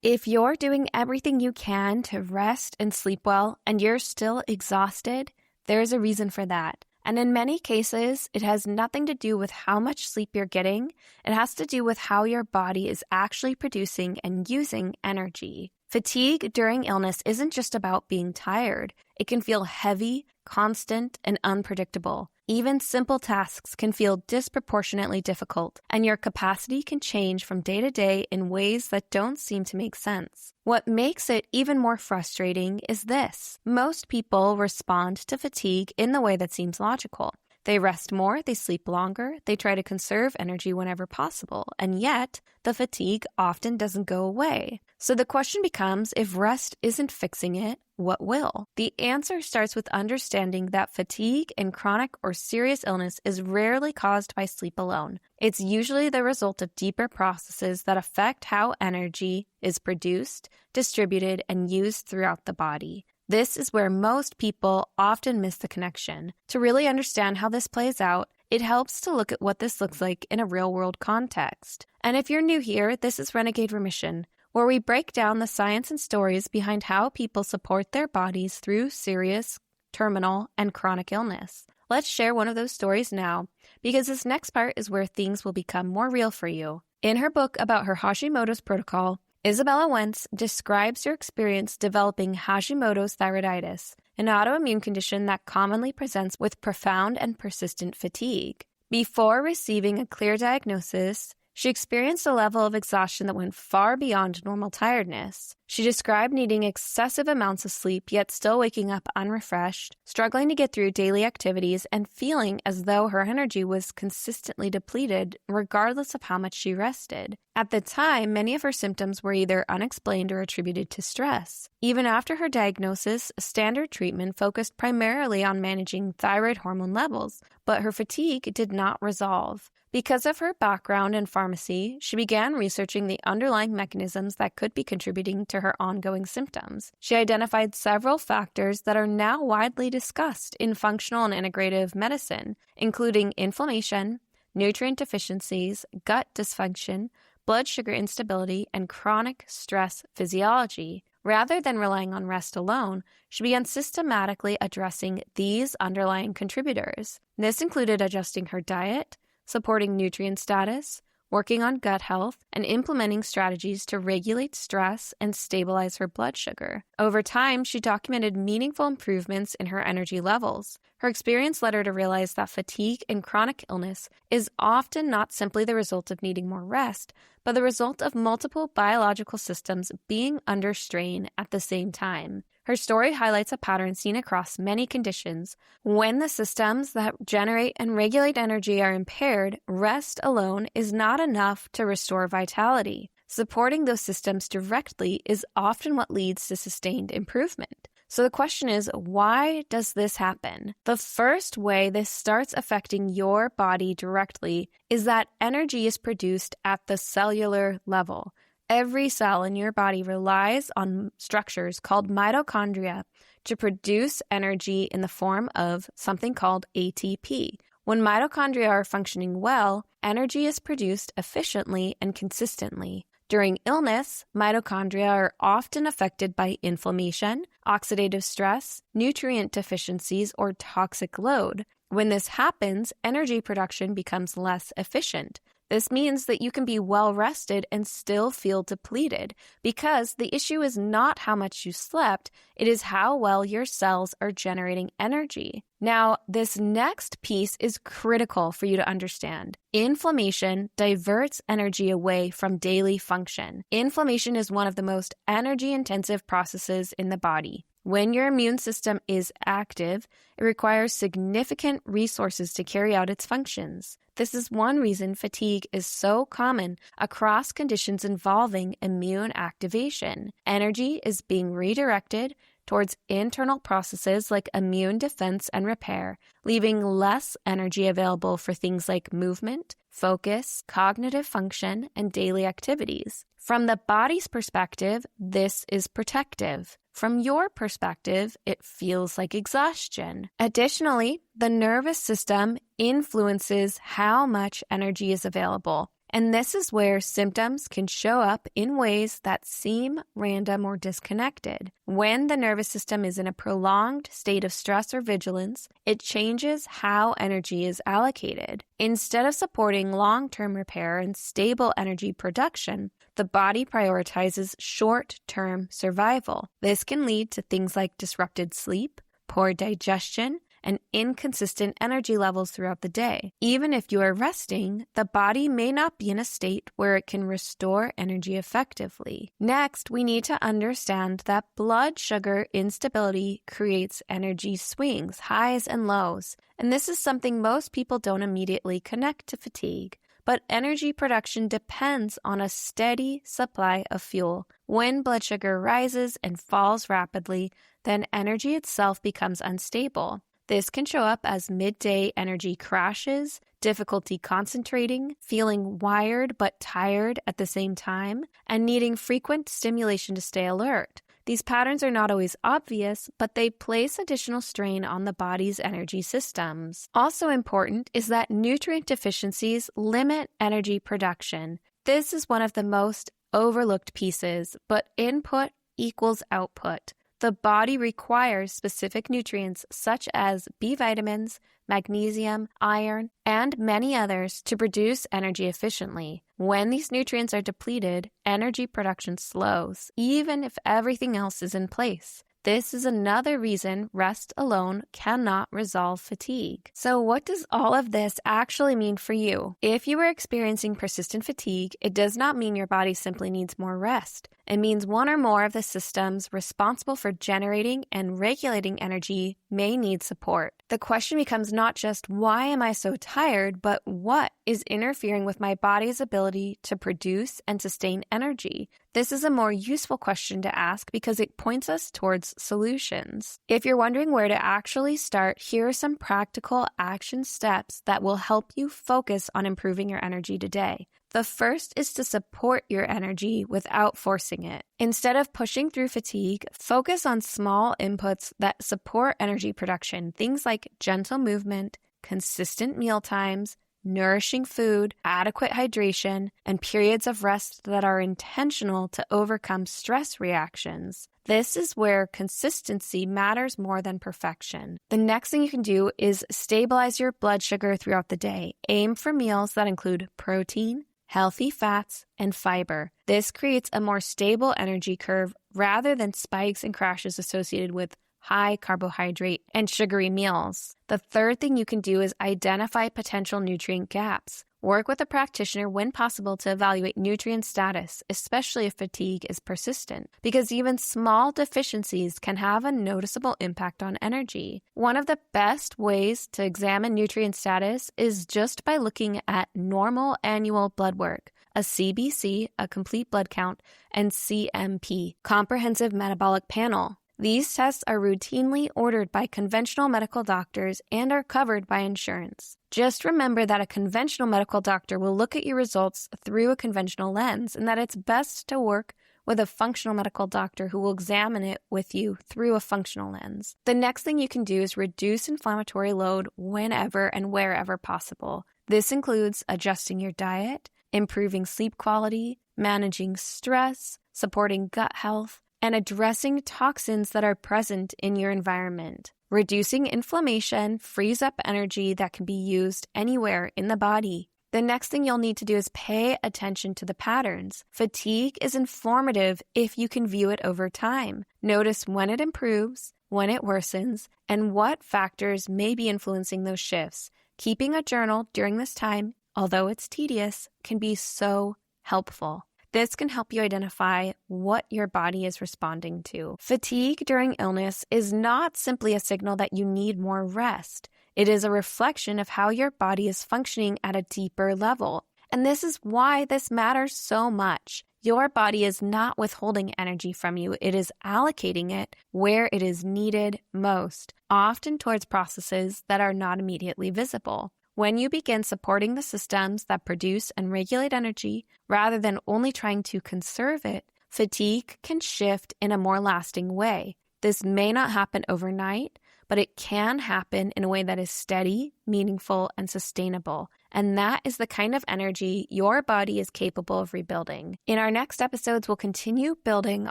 If you're doing everything you can to rest and sleep well and you're still exhausted, there's a reason for that. And in many cases, it has nothing to do with how much sleep you're getting. It has to do with how your body is actually producing and using energy. Fatigue during illness isn't just about being tired. It can feel heavy, constant, and unpredictable. Even simple tasks can feel disproportionately difficult, and your capacity can change from day to day in ways that don't seem to make sense. What makes it even more frustrating is this. Most people respond to fatigue in the way that seems logical. They rest more, they sleep longer, they try to conserve energy whenever possible, and yet the fatigue often doesn't go away. So the question becomes, if rest isn't fixing it, what will? The answer starts with understanding that fatigue in chronic or serious illness is rarely caused by sleep alone. It's usually the result of deeper processes that affect how energy is produced, distributed, and used throughout the body. This is where most people often miss the connection. To really understand how this plays out, it helps to look at what this looks like in a real-world context. And if you're new here, this is Renegade Remission, where we break down the science and stories behind how people support their bodies through serious, terminal, and chronic illness. Let's share one of those stories now, because this next part is where things will become more real for you. In her book about her Hashimoto's protocol, Izabella Wentz describes her experience developing Hashimoto's thyroiditis, an autoimmune condition that commonly presents with profound and persistent fatigue. Before receiving a clear diagnosis, she experienced a level of exhaustion that went far beyond normal tiredness. She described needing excessive amounts of sleep, yet still waking up unrefreshed, struggling to get through daily activities, and feeling as though her energy was consistently depleted, regardless of how much she rested. At the time, many of her symptoms were either unexplained or attributed to stress. Even after her diagnosis, standard treatment focused primarily on managing thyroid hormone levels, but her fatigue did not resolve. Because of her background in pharmacy, she began researching the underlying mechanisms that could be contributing to her ongoing symptoms. She identified several factors that are now widely discussed in functional and integrative medicine, including inflammation, nutrient deficiencies, gut dysfunction, blood sugar instability, and chronic stress physiology. Rather than relying on rest alone, she began systematically addressing these underlying contributors. This included adjusting her diet, supporting nutrient status, working on gut health, and implementing strategies to regulate stress and stabilize her blood sugar. Over time, she documented meaningful improvements in her energy levels. Her experience led her to realize that fatigue in chronic illness is often not simply the result of needing more rest, but the result of multiple biological systems being under strain at the same time. Her story highlights a pattern seen across many conditions. When the systems that generate and regulate energy are impaired, rest alone is not enough to restore vitality. Supporting those systems directly is often what leads to sustained improvement. So the question is, why does this happen? The first way this starts affecting your body directly is that energy is produced at the cellular level. Every cell in your body relies on structures called mitochondria to produce energy in the form of something called ATP. When mitochondria are functioning well, energy is produced efficiently and consistently. During illness, mitochondria are often affected by inflammation, oxidative stress, nutrient deficiencies, or toxic load. When this happens, energy production becomes less efficient. This means that you can be well rested and still feel depleted, because the issue is not how much you slept, it is how well your cells are generating energy. Now, this next piece is critical for you to understand. Inflammation diverts energy away from daily function. Inflammation is one of the most energy-intensive processes in the body. When your immune system is active, it requires significant resources to carry out its functions. This is one reason fatigue is so common across conditions involving immune activation. Energy is being redirected towards internal processes like immune defense and repair, leaving less energy available for things like movement, focus, cognitive function, and daily activities. From the body's perspective, this is protective. From your perspective, it feels like exhaustion. Additionally, the nervous system influences how much energy is available. And this is where symptoms can show up in ways that seem random or disconnected. When the nervous system is in a prolonged state of stress or vigilance, it changes how energy is allocated. Instead of supporting long-term repair and stable energy production, the body prioritizes short-term survival. This can lead to things like disrupted sleep, poor digestion, and inconsistent energy levels throughout the day. Even if you are resting, the body may not be in a state where it can restore energy effectively. Next, we need to understand that blood sugar instability creates energy swings, highs and lows, and this is something most people don't immediately connect to fatigue. But energy production depends on a steady supply of fuel. When blood sugar rises and falls rapidly, then energy itself becomes unstable. This can show up as midday energy crashes, difficulty concentrating, feeling wired but tired at the same time, and needing frequent stimulation to stay alert. These patterns are not always obvious, but they place additional strain on the body's energy systems. Also important is that nutrient deficiencies limit energy production. This is one of the most overlooked pieces, but input equals output. The body requires specific nutrients such as B vitamins, magnesium, iron, and many others to produce energy efficiently. When these nutrients are depleted, energy production slows, even if everything else is in place. This is another reason rest alone cannot resolve fatigue. So what does all of this actually mean for you? If you are experiencing persistent fatigue, it does not mean your body simply needs more rest. It means one or more of the systems responsible for generating and regulating energy may need support. The question becomes not just why am I so tired, but what is interfering with my body's ability to produce and sustain energy? This is a more useful question to ask because it points us towards solutions. If you're wondering where to actually start, here are some practical action steps that will help you focus on improving your energy today. The first is to support your energy without forcing it. Instead of pushing through fatigue, focus on small inputs that support energy production, things like gentle movement, consistent meal times, nourishing food, adequate hydration, and periods of rest that are intentional to overcome stress reactions. This is where consistency matters more than perfection. The next thing you can do is stabilize your blood sugar throughout the day. Aim for meals that include protein, healthy fats, and fiber. This creates a more stable energy curve rather than spikes and crashes associated with high carbohydrate and sugary meals. The third thing you can do is identify potential nutrient gaps. Work with a practitioner when possible to evaluate nutrient status, especially if fatigue is persistent, because even small deficiencies can have a noticeable impact on energy. One of the best ways to examine nutrient status is just by looking at normal annual blood work, a CBC, a complete blood count, and CMP, comprehensive metabolic panel. These tests are routinely ordered by conventional medical doctors and are covered by insurance. Just remember that a conventional medical doctor will look at your results through a conventional lens, and that it's best to work with a functional medical doctor who will examine it with you through a functional lens. The next thing you can do is reduce inflammatory load whenever and wherever possible. This includes adjusting your diet, improving sleep quality, managing stress, supporting gut health, and addressing toxins that are present in your environment. Reducing inflammation frees up energy that can be used anywhere in the body. The next thing you'll need to do is pay attention to the patterns. Fatigue is informative if you can view it over time. Notice when it improves, when it worsens, and what factors may be influencing those shifts. Keeping a journal during this time, although it's tedious, can be so helpful. This can help you identify what your body is responding to. Fatigue during illness is not simply a signal that you need more rest. It is a reflection of how your body is functioning at a deeper level. And this is why this matters so much. Your body is not withholding energy from you. It is allocating it where it is needed most, often towards processes that are not immediately visible. When you begin supporting the systems that produce and regulate energy, rather than only trying to conserve it, fatigue can shift in a more lasting way. This may not happen overnight, but it can happen in a way that is steady, meaningful, and sustainable. And that is the kind of energy your body is capable of rebuilding. In our next episodes, we'll continue building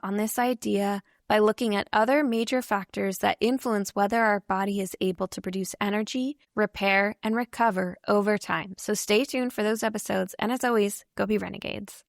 on this idea by looking at other major factors that influence whether our body is able to produce energy, repair, and recover over time. So stay tuned for those episodes. And as always, go be renegades.